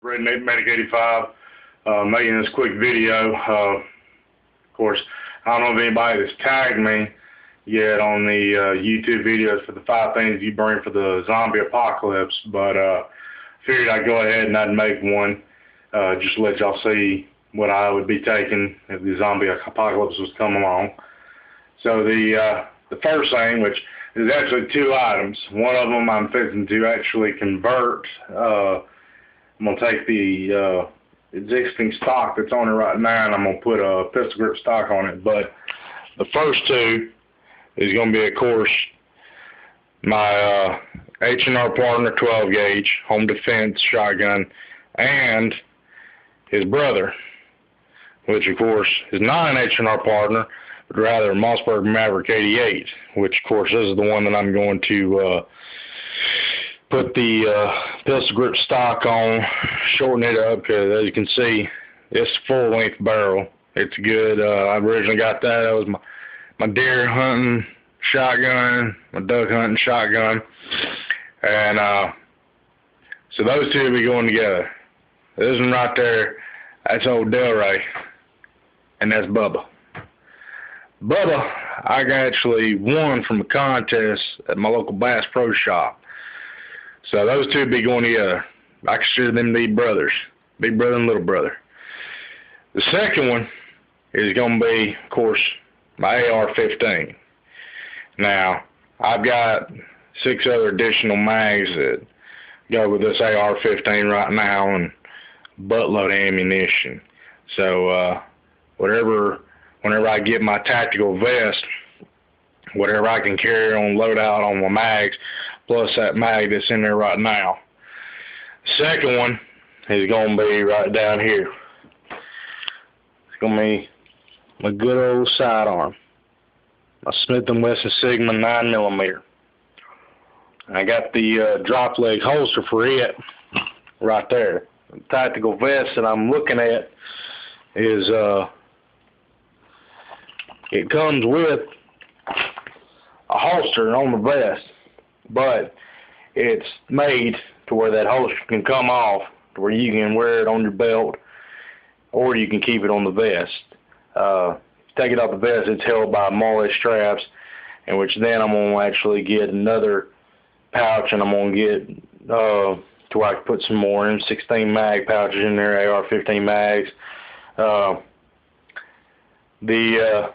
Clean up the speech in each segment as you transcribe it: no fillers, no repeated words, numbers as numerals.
Redneck Medic 85, making this quick video. Of course, I don't know if anybody has tagged me yet on the YouTube videos for the 5 things you bring for the zombie apocalypse, but figured I'd go ahead and I'd make one just to let y'all see what I would be taking if the zombie apocalypse was coming along. So the first thing, which is actually 2 items. One of them I'm fixing to actually convert. I'm going to take the existing stock that's on it right now, and I'm going to put a pistol grip stock on it. But the first 2 is going to be, of course, my H&R Partner 12 gauge home defense shotgun, and his brother, which of course is not an H&R Partner, but rather a Mossberg Maverick 88, which of course this is the one that I'm going to put the pistol grip stock on, shorten it up, because as you can see, it's full length barrel. It's good. I originally got that. That was my deer hunting shotgun, my duck hunting shotgun, and so those 2 will be going together. This one right there, that's old Delray, and that's Bubba. Bubba, I actually won from a contest at my local Bass Pro Shop. So those 2 be going together. I consider them to be brothers. Big brother and little brother. The second one is going to be, of course, my AR-15. Now, I've got 6 other additional mags that go with this AR-15 right now, and a buttload of ammunition. So, whenever I get my tactical vest, whatever I can carry on loadout on my mags, plus that mag that's in there right now. The second one is going to be right down here. It's going to be my good old sidearm, my Smith & Wesson Sigma 9mm. I got the drop leg holster for it right there. The tactical vest that I'm looking at is it comes with a holster on the vest, but it's made to where that holster can come off, to where you can wear it on your belt, or you can keep it on the vest. Take it off the vest, it's held by MOLLE straps, in which then I'm going to actually get another pouch, and I'm going to get to where I can put some more M16 mag pouches in there, AR-15 mags. The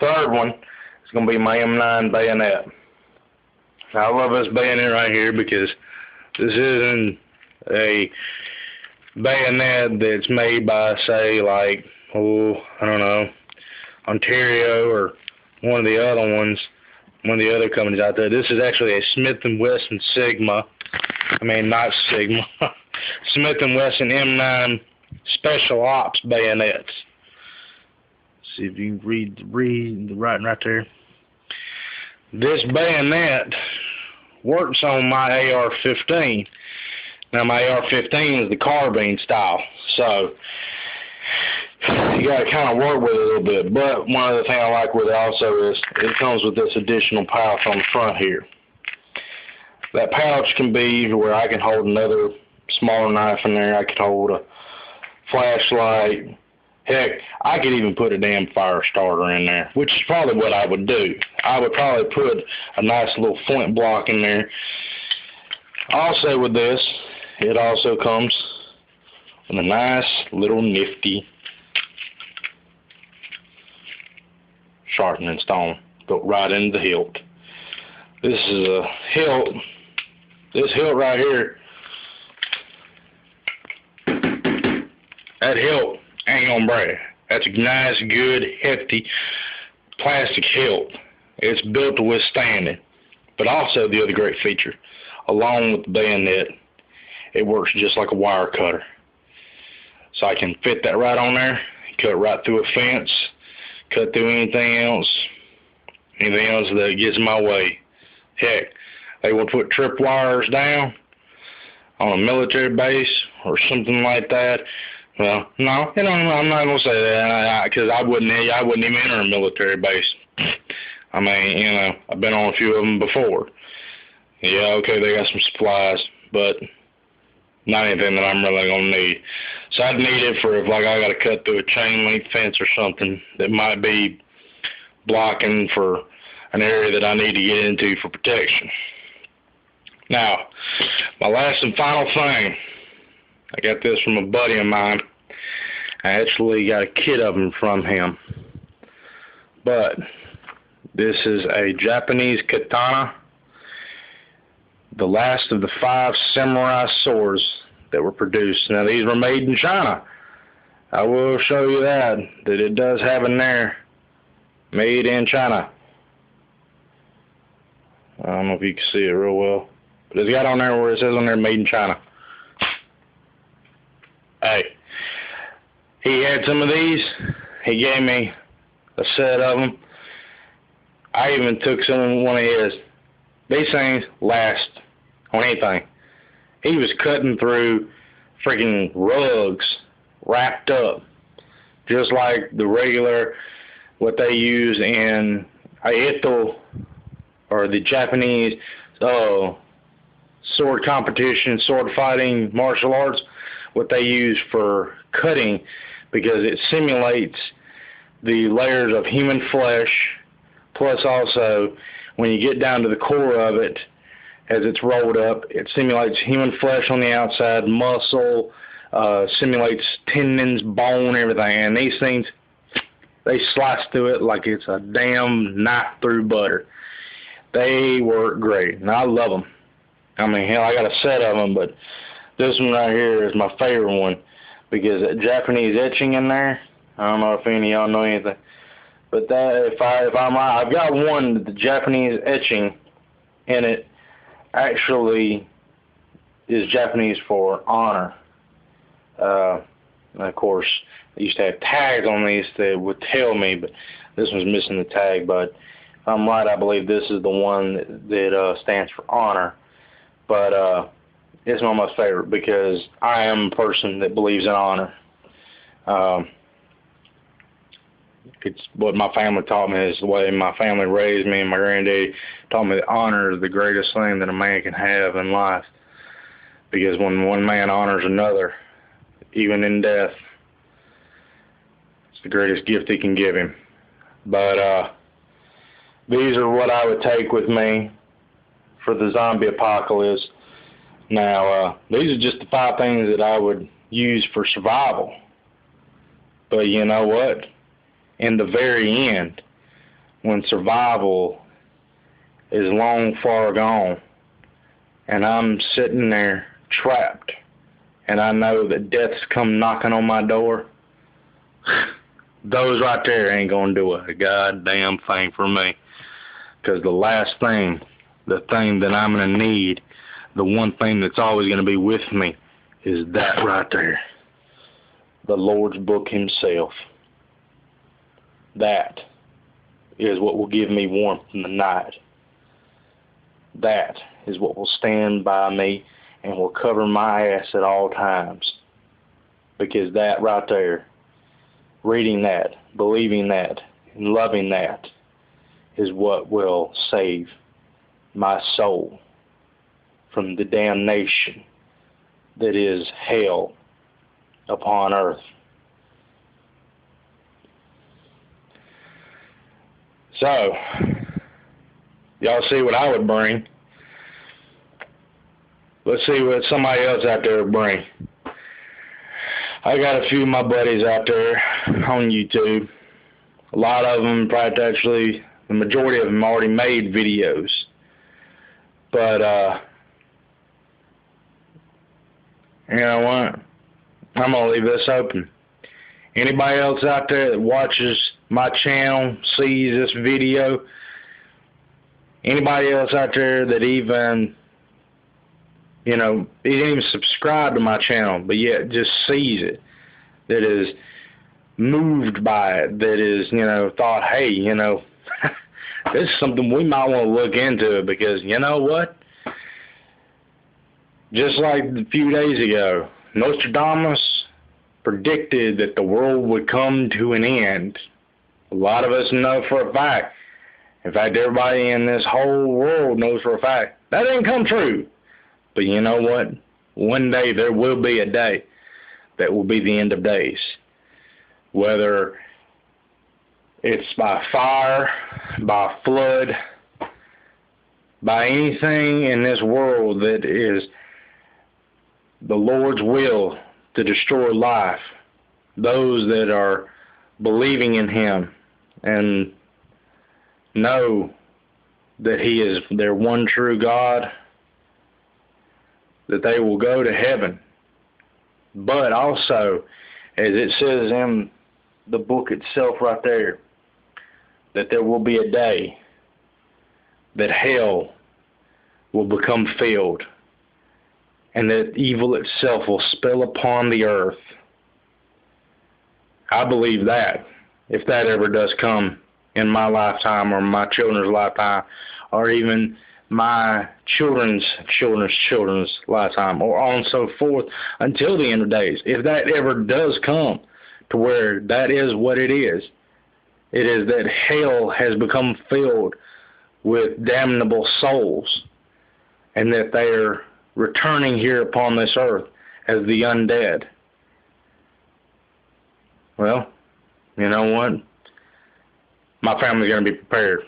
third one is going to be my M9 bayonet. Now, I love this bayonet right here because this isn't a bayonet that's made by, say, like, I don't know, Ontario or one of the other ones, one of the other companies out there. This is actually a Smith & Wesson Sigma. I mean, not Sigma. Smith & Wesson M9 Special Ops bayonets. See if you read the writing right there. This bayonet works on my AR-15. Now, my AR-15 is the carbine style, so you got to kind of work with it a little bit. But one other thing I like with it also is it comes with this additional pouch on the front here. That pouch can be where I can hold another smaller knife in there. I can hold a flashlight. Heck, I could even put a damn fire starter in there, which is probably what I would do. I would probably put a nice little flint block in there. Also with this, it also comes with a nice little nifty sharpening stone built right into the hilt. This is a hilt. This hilt right here, that hilt ain't gonna break. That's a nice, good, hefty plastic hilt. It's built to withstand it. But also the other great feature, along with the bayonet, it works just like a wire cutter. So I can fit that right on there, cut right through a fence, cut through anything else that gets in my way. Heck, they will put tripwires down on a military base or something like that. Well, no, I'm not gonna say that because I wouldn't even enter a military base. I mean, I've been on a few of them before. Yeah, okay, they got some supplies, but Not anything that I'm really going to need. So I'd need it for if, like, I got to cut through a chain link fence or something that might be blocking for an area that I need to get into for protection. Now, my last and final thing, I got this from a buddy of mine. I actually got a kit of them from him. But this is a Japanese katana, the last of the 5 samurai swords that were produced. Now, these were made in China. I will show you that it does have in there, made in China. I don't know if you can see it real well, but it's got on there where it says on there, made in China. Hey, he had some of these. He gave me a set of them. I even took one of his. These things last on anything. He was cutting through freaking rugs wrapped up, just like the regular, what they use in Aito, or the Japanese sword competition, sword fighting, martial arts, what they use for cutting, because it simulates the layers of human flesh, plus also when you get down to the core of it, as it's rolled up, it simulates human flesh on the outside, muscle, simulates tendons, bone, everything. And these things, they slice through it like it's a damn knife through butter. They work great, and I love them. I mean, hell, I got a set of them, but this one right here is my favorite one, because that Japanese etching in there, I don't know if any of y'all know anything, but that, if I'm right, I've got one that the Japanese etching in it actually is Japanese for honor. Of course, they used to have tags on these that would tell me, but this one's missing the tag. But if I'm right, I believe this is the one that stands for honor. But it's my most favorite because I am a person that believes in honor. It's what my family taught me. It's the way my family raised me, and my granddaddy taught me that honor is the greatest thing that a man can have in life. Because when one man honors another, even in death, it's the greatest gift he can give him. But these are what I would take with me for the zombie apocalypse. Now, these are just the 5 things that I would use for survival. But you know what? In the very end, when survival is long far gone, and I'm sitting there trapped, and I know that death's come knocking on my door, those right there ain't gonna do a goddamn thing for me. Because the last thing, the thing that I'm gonna need, the one thing that's always gonna be with me, is that right there. The Lord's book himself. That is what will give me warmth in the night. That is what will stand by me and will cover my ass at all times. Because that right there, reading that, believing that, and loving that, is what will save my soul from the damnation that is hell upon earth. So, y'all see what I would bring. Let's see what somebody else out there would bring. I got a few of my buddies out there on YouTube. A lot of them, probably actually, the majority of them already made videos. But, you know what? I'm going to leave this open. Anybody else out there that watches my channel, sees this video, anybody else out there that even, you know, didn't even subscribe to my channel, but yet just sees it, that is moved by it, that is, you know, thought, hey, you know, this is something we might want to look into, because you know what? Just like a few days ago, Nostradamus predicted that the world would come to an end. A lot of us know for a fact. In fact, everybody in this whole world knows for a fact that didn't come true. But you know what? One day there will be a day that will be the end of days. Whether it's by fire, by flood, by anything in this world that is the Lord's will to destroy life, those that are believing in Him and know that He is their one true God, that they will go to heaven. But also, as it says in the book itself right there, that there will be a day that hell will become filled and that evil itself will spill upon the earth. I believe that, if that ever does come in my lifetime or my children's lifetime, or even my children's lifetime, or on and so forth until the end of days. If that ever does come to where that is what it is that hell has become filled with damnable souls, and that they are returning here upon this earth as the undead. Well, you know what? My family's going to be prepared,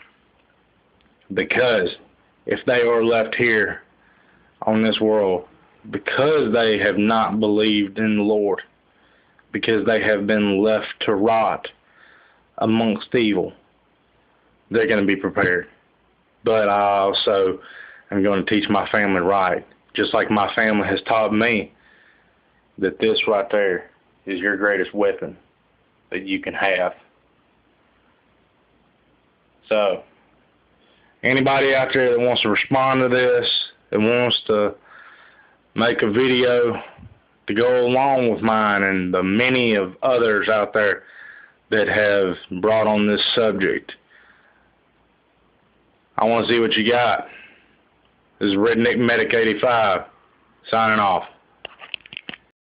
because if they are left here on this world, because they have not believed in the Lord, because they have been left to rot amongst evil, they're going to be prepared. But I also am going to teach my family right, just like my family has taught me that this right there is your greatest weapon that you can have. So, anybody out there that wants to respond to this, that wants to make a video to go along with mine and the many of others out there that have brought on this subject, I want to see what you got. This is Redneck Medic 85 signing off.